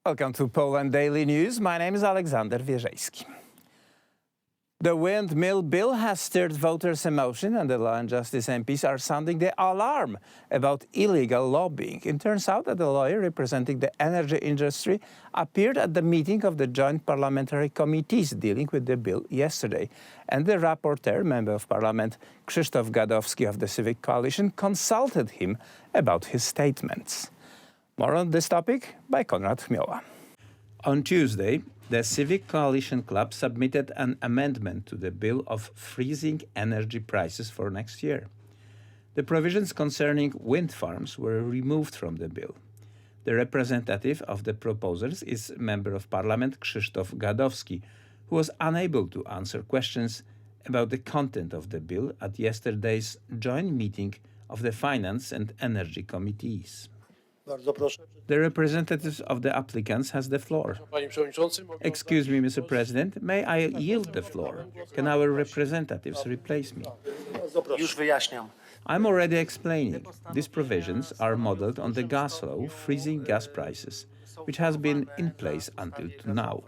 Welcome to Poland Daily News. My name is Aleksander Wierzejski. The Windmill Bill has stirred voters' emotion, and the Law and Justice MPs are sounding the alarm about illegal lobbying. It turns out that a lawyer representing the energy industry appeared at the meeting of the joint parliamentary committees dealing with the bill yesterday. And the rapporteur, Member of Parliament Krzysztof Gadowski of the Civic Coalition, consulted him about his statements. More on this topic by Konrad Chmioła. On Tuesday, the Civic Coalition Club submitted an amendment to the bill of freezing energy prices for next year. The provisions concerning wind farms were removed from the bill. The representative of the proposers is Member of Parliament Krzysztof Gadowski, who was unable to answer questions about the content of the bill at yesterday's joint meeting of the Finance and Energy Committees. The representatives of the applicants has the floor. Excuse me, Mr. President, may I yield the floor? Can our representatives replace me? I'm already explaining. These provisions are modeled on the gas law, freezing gas prices, which has been in place until now.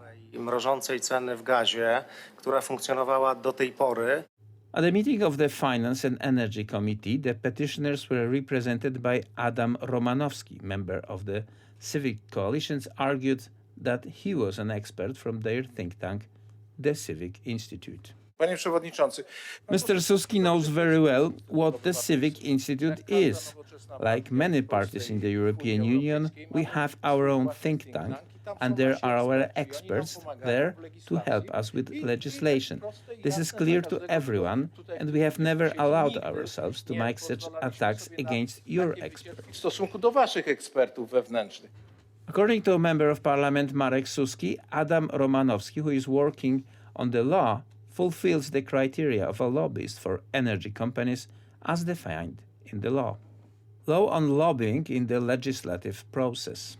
At the meeting of the Finance and Energy Committee, the petitioners were represented by Adam Romanowski, member of the Civic Coalitions, argued that he was an expert from their think tank, the Civic Institute. Mr. Suski knows very well what the Civic Institute is. Like many parties in the European Union, we have our own think tank, and there are our experts there to help us with legislation. This is clear to everyone, and we have never allowed ourselves to make such attacks against your experts. According to a Member of Parliament Marek Suski, Adam Romanowski, who is working on the law, fulfills the criteria of a lobbyist for energy companies as defined in the law. Law on lobbying in the legislative process.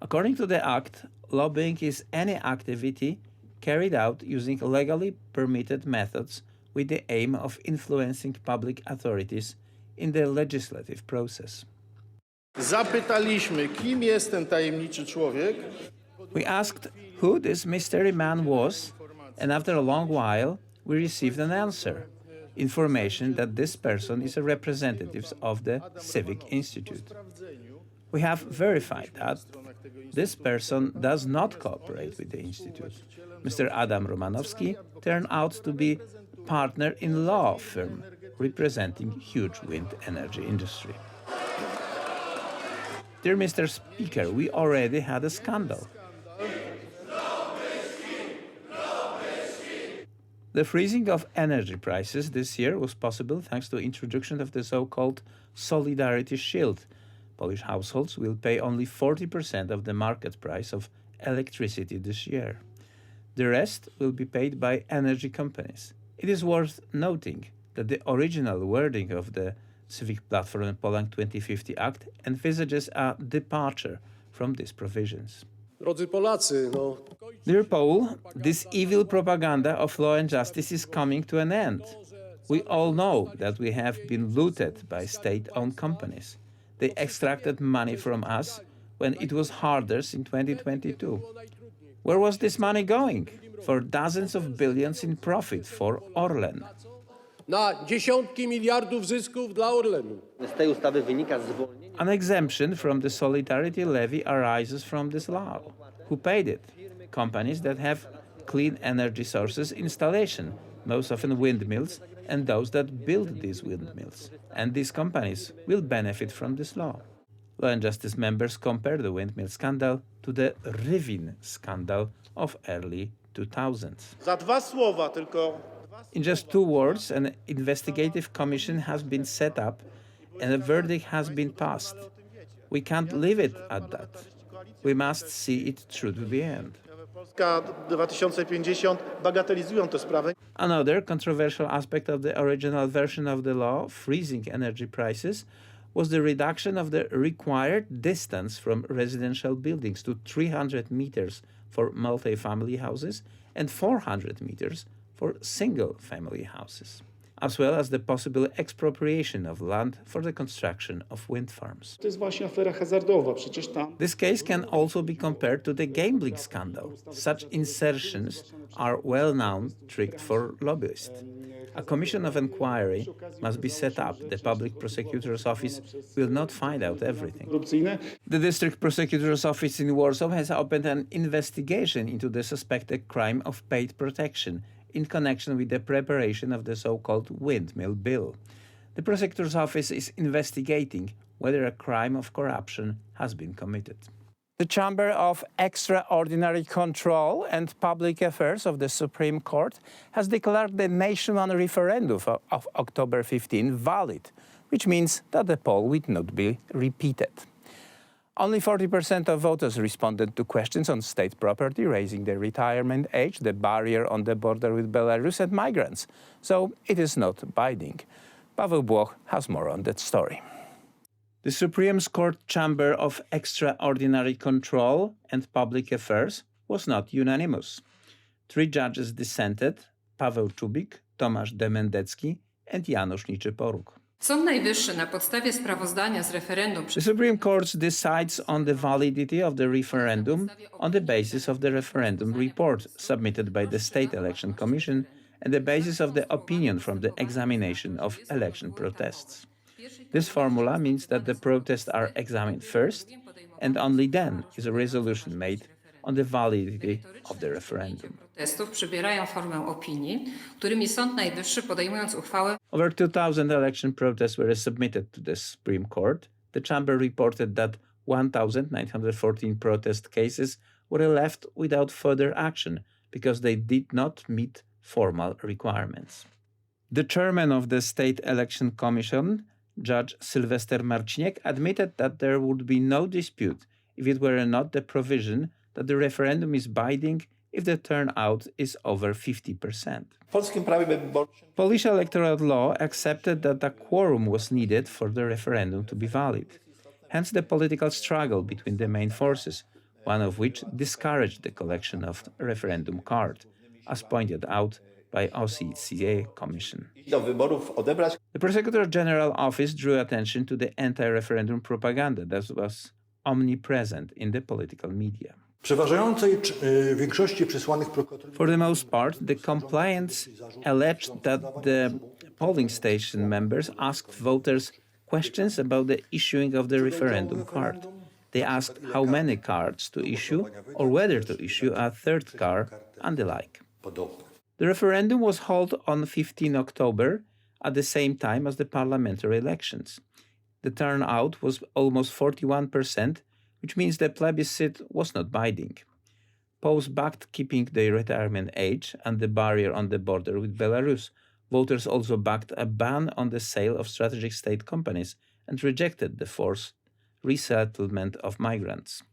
According to the Act, lobbying is any activity carried out using legally permitted methods with the aim of influencing public authorities in the legislative process. Zapytaliśmy, kim jest ten tajemniczy człowiek? We asked who this mystery man was, and after a long while, we received an answer. Information that this person is a representative of the Civic Institute. We have verified that this person does not cooperate with the Institute. Mr. Adam Romanowski turned out to be a partner in law firm representing huge wind energy industry. Dear Mr. Speaker, we already had a scandal. The freezing of energy prices this year was possible thanks to the introduction of the so-called Solidarity Shield. Polish households will pay only 40% of the market price of electricity this year. The rest will be paid by energy companies. It is worth noting that the original wording of the Civic Platform Poland 2050 Act envisages a departure from these provisions. Dear Paul, this evil propaganda of law and justice is coming to an end. We all know that we have been looted by state-owned companies. They extracted money from us when it was hardest in 2022. Where was this money going? For dozens of billions in profit for Orlen. Na dziesiątki miliardów zysków dla Orlenu. An exemption from the solidarity levy arises from this law. Who paid it? Companies that have clean energy sources installation, most often windmills, and those that build these windmills. And these companies will benefit from this law. Law and Justice members compare the windmill scandal to the Rivin scandal of early 2000s. Za dwa słowa tylko. In just 2 words, an investigative commission has been set up and a verdict has been passed. We can't leave it at that. We must see it through to the end. Polska 2050 bagatelizują tę sprawę. Another controversial aspect of the original version of the law, freezing energy prices, was the reduction of the required distance from residential buildings to 300 meters for multi-family houses and 400 meters for single-family houses. as well as the possible expropriation of land for the construction of wind farms. To jest właśnie afera hazardowa, przecież tam... This case can also be compared to the gambling scandal. Such insertions are well-known trick for lobbyists. A commission of inquiry must be set up. The public prosecutor's office will not find out everything. The district prosecutor's office in Warsaw has opened an investigation into the suspected crime of paid protection in connection with the preparation of the so-called Windmill Bill. The prosecutor's office is investigating whether a crime of corruption has been committed. The Chamber of Extraordinary Control and Public Affairs of the Supreme Court has declared the nationwide referendum of October 15 valid, which means that the poll will not be repeated. Only 40% of voters responded to questions on state property, raising the retirement age, the barrier on the border with Belarus, and migrants. So it is not binding. Paweł Błoch has more on that story. The Supreme Court Chamber of Extraordinary Control and Public Affairs was not unanimous. 3 judges dissented: Paweł Czubik, Tomasz Demendecki and Janusz Niczyporuk. Sąd Najwyższy na podstawie sprawozdania z referendum... The Supreme Court decides on the validity of the referendum on the basis of the referendum report submitted by the State Election Commission and the basis of the opinion from the examination of election protests. This formula means that the protests are examined first, and only then is a resolution made on the validity of the referendum. Protestów przybierają formę opinii, którymi Sąd Najwyższy, podejmując uchwałę... Over 2,000 election protests were submitted to the Supreme Court. The chamber reported that 1,914 protest cases were left without further action because they did not meet formal requirements. The chairman of the State Election Commission, Judge Sylwester Marciniak, admitted that there would be no dispute if it were not the provision that the referendum is binding if the turnout is over 50%. Polish electoral law accepted that a quorum was needed for the referendum to be valid. Hence the political struggle between the main forces, one of which discouraged the collection of referendum card, as pointed out by OSCE Commission. The Prosecutor General Office drew attention to the anti-referendum propaganda that was omnipresent in the political media. For the most part, the complainants alleged that the polling station members asked voters questions about the issuing of the referendum card. They asked how many cards to issue or whether to issue a third card and the like. The referendum was held on 15 October at the same time as the parliamentary elections. The turnout was almost 41%, which means the plebiscite was not binding. Poles backed keeping the retirement age and the barrier on the border with Belarus. Voters also backed a ban on the sale of strategic state companies and rejected the forced resettlement of migrants.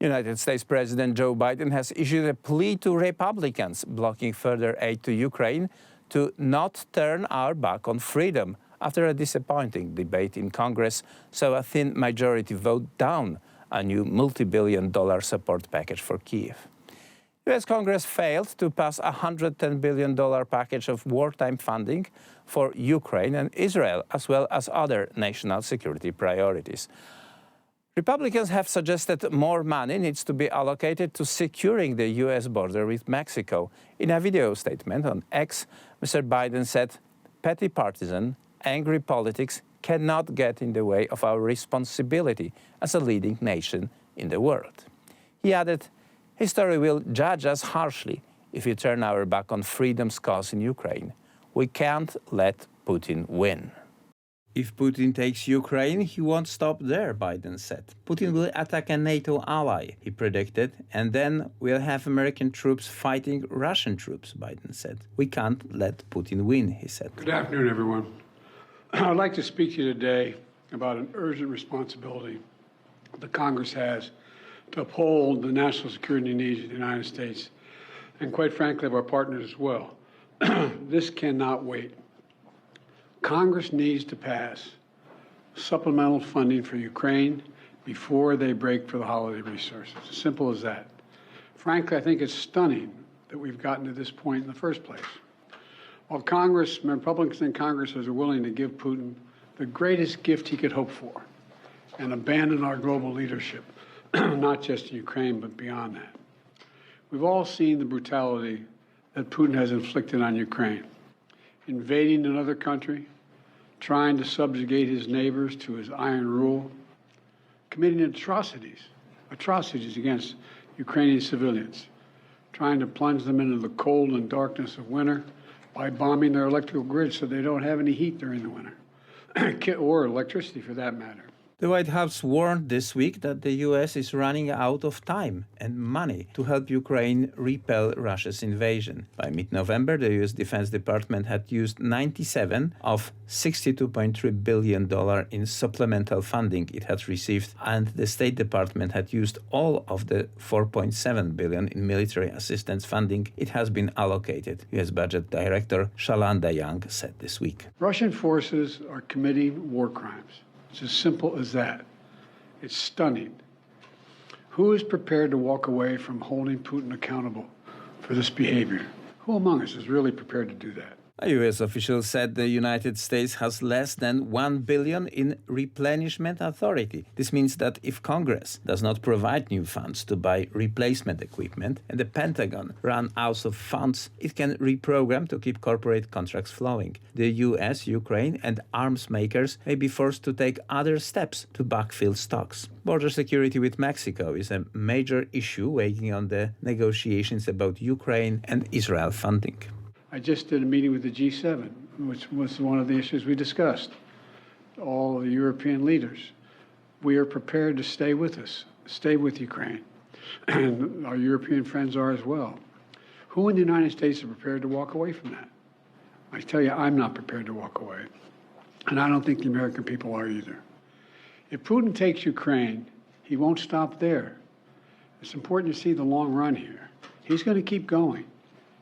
United States President Joe Biden has issued a plea to Republicans blocking further aid to Ukraine to not turn our back on freedom after a disappointing debate in Congress saw a thin majority vote down a new multi-billion-dollar support package for Kyiv. U.S. Congress failed to pass a $110 billion package of wartime funding for Ukraine and Israel, as well as other national security priorities. Republicans have suggested more money needs to be allocated to securing the U.S. border with Mexico. In a video statement on X, Mr. Biden said, "Petty partisan, angry politics cannot get in the way of our responsibility as a leading nation in the world." He added, "History will judge us harshly if we turn our back on freedom's cause in Ukraine. We can't let Putin win." If Putin takes Ukraine, he won't stop there, Biden said. Putin will attack a NATO ally, he predicted, and then we'll have American troops fighting Russian troops, Biden said. We can't let Putin win, he said. Good afternoon, everyone. I'd like to speak to you today about an urgent responsibility the Congress has to uphold the national security needs of the United States, and quite frankly, of our partners as well. This cannot wait. Congress needs to pass supplemental funding for Ukraine before they break for the holiday resources. As simple as that. Frankly, I think it's stunning that we've gotten to this point in the first place. While Republicans in Congress are willing to give Putin the greatest gift he could hope for and abandon our global leadership, not just in Ukraine, but beyond that. We've all seen the brutality that Putin has inflicted on Ukraine, invading another country, trying to subjugate his neighbors to his iron rule, committing atrocities against Ukrainian civilians, trying to plunge them into the cold and darkness of winter by bombing their electrical grid so they don't have any heat during the winter, or electricity for that matter. The White House warned this week that the U.S. is running out of time and money to help Ukraine repel Russia's invasion. By mid-November, the U.S. Defense Department had used $97 of $62.3 billion in supplemental funding it had received, and the State Department had used all of the $4.7 billion in military assistance funding it has been allocated, U.S. Budget Director Shalanda Young said this week. Russian forces are committing war crimes. It's as simple as that. It's stunning. Who is prepared to walk away from holding Putin accountable for this behavior? Who among us is really prepared to do that? A U.S. official said the United States has less than $1 billion in replenishment authority. This means that if Congress does not provide new funds to buy replacement equipment and the Pentagon runs out of funds, it can reprogram to keep corporate contracts flowing. The U.S., Ukraine, and arms makers may be forced to take other steps to backfill stocks. Border security with Mexico is a major issue weighing on the negotiations about Ukraine and Israel funding. I just did a meeting with the G7, which was one of the issues we discussed. All the European leaders. We are prepared to stay with us, stay with Ukraine, and our European friends are as well. Who in the United States are prepared to walk away from that? I tell you, I'm not prepared to walk away, and I don't think the American people are either. If Putin takes Ukraine, he won't stop there. It's important to see the long run here. He's going to keep going.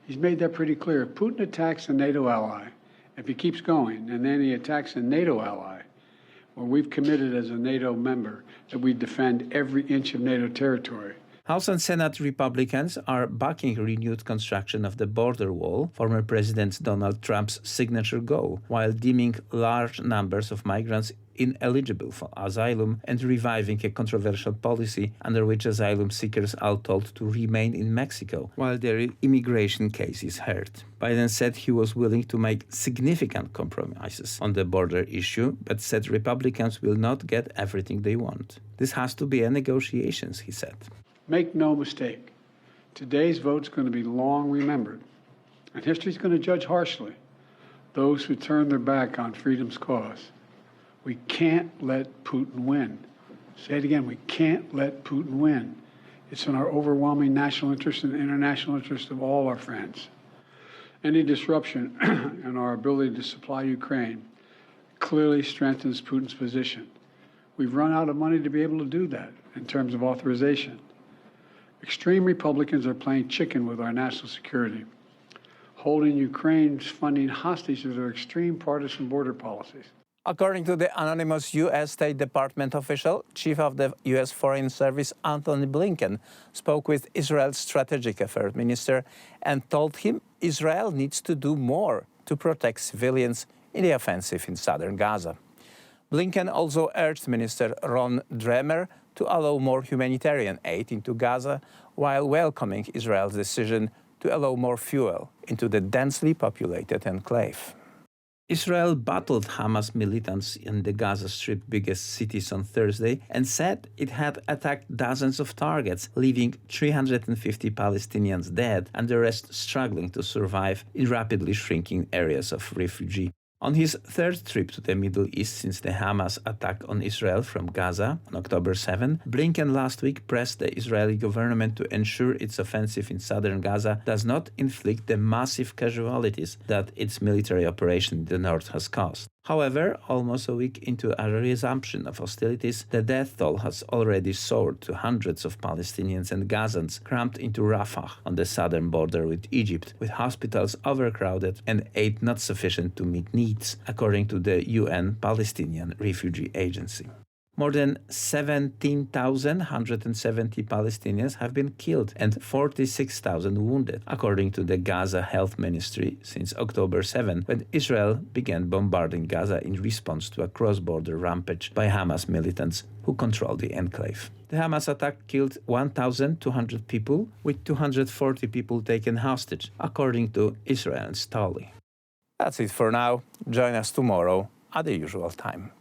He's made that pretty clear. If Putin attacks a NATO ally, if he keeps going, and then he attacks a NATO ally, where we've committed as a NATO member that we defend every inch of NATO territory. House and Senate Republicans are backing renewed construction of the border wall, former President Donald Trump's signature goal, while deeming large numbers of migrants ineligible for asylum and reviving a controversial policy under which asylum seekers are told to remain in Mexico while their immigration case is heard. Biden said he was willing to make significant compromises on the border issue, but said Republicans will not get everything they want. This has to be a negotiations, he said. Make no mistake, today's vote's going to be long remembered, and history's going to judge harshly those who turn their back on freedom's cause. We can't let Putin win. Say it again, we can't let Putin win. It's in our overwhelming national interest and international interest of all our friends. Any disruption in our ability to supply Ukraine clearly strengthens Putin's position. We've run out of money to be able to do that in terms of authorization. Extreme Republicans are playing chicken with our national security, holding Ukraine's funding hostage to their extreme partisan border policies. According to the anonymous U.S. State Department official, Chief of the U.S. Foreign Service Antony Blinken spoke with Israel's Strategic Affairs Minister and told him Israel needs to do more to protect civilians in the offensive in southern Gaza. Blinken also urged Minister Ron Dremer to allow more humanitarian aid into Gaza while welcoming Israel's decision to allow more fuel into the densely populated enclave. Israel battled Hamas militants in the Gaza Strip's biggest cities on Thursday and said it had attacked dozens of targets, leaving 350 Palestinians dead and the rest struggling to survive in rapidly shrinking areas of refugee. On his third trip to the Middle East since the Hamas attack on Israel from Gaza on October 7, Blinken last week pressed the Israeli government to ensure its offensive in southern Gaza does not inflict the massive casualties that its military operation in the north has caused. However, almost a week into a resumption of hostilities, the death toll has already soared to hundreds of Palestinians and Gazans cramped into Rafah on the southern border with Egypt, with hospitals overcrowded and aid not sufficient to meet needs, according to the UN Palestinian Refugee Agency. More than 17,170 Palestinians have been killed and 46,000 wounded, according to the Gaza Health Ministry, since October 7, when Israel began bombarding Gaza in response to a cross-border rampage by Hamas militants who control the enclave. The Hamas attack killed 1,200 people, with 240 people taken hostage, according to Israel's tally. That's it for now. Join us tomorrow at the usual time.